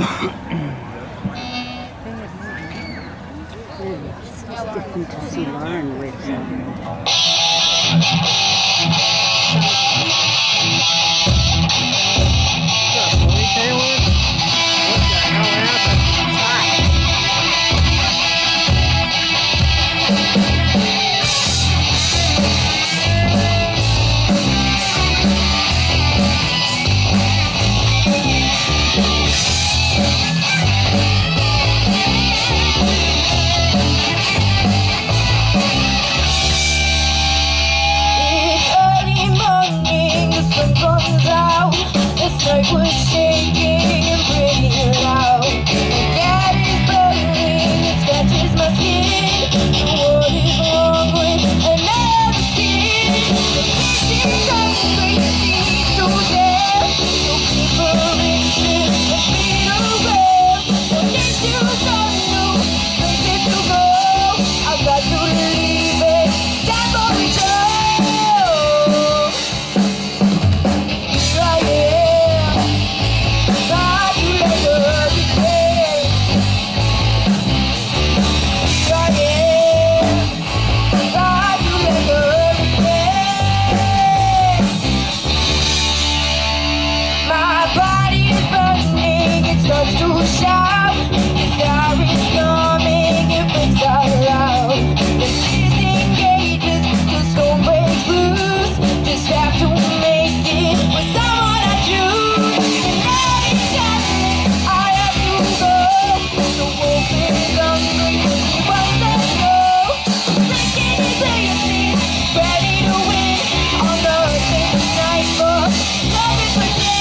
It's different to see Lauren with. Night was shaking and pretty loud. The gas is burning, it scratches my skin. What is wrong with another sin? The fish is crazy to death. So preparation and speed around. So this is all new, places to go. I've got to leave it, time for the show. Here I am. To shout, the star is coming, it breaks out loud. The disengages, the storm breaks loose. Just have to make it with someone I choose. And now it's time, I have to go. The wolf is hungry, he wants to go. Drinking his legacy, ready to win on the same night for love is pretend.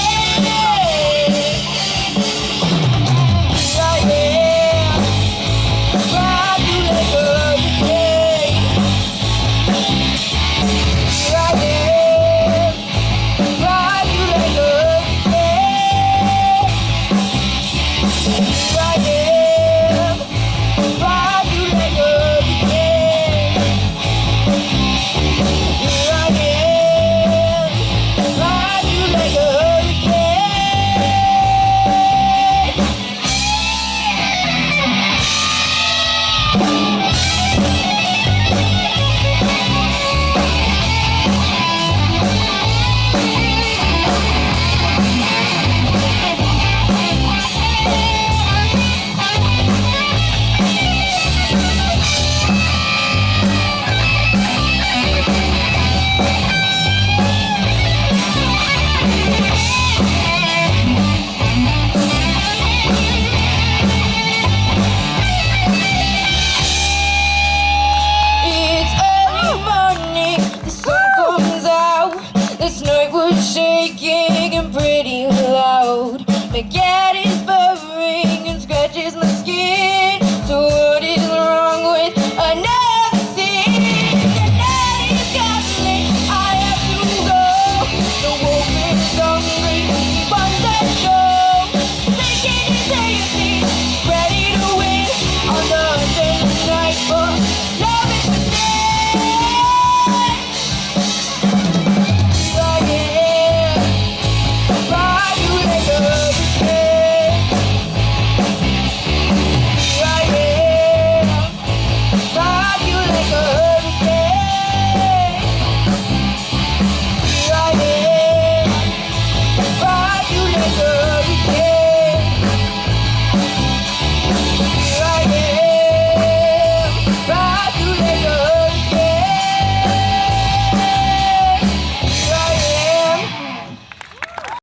This night was shaking and pretty loud. Forget it.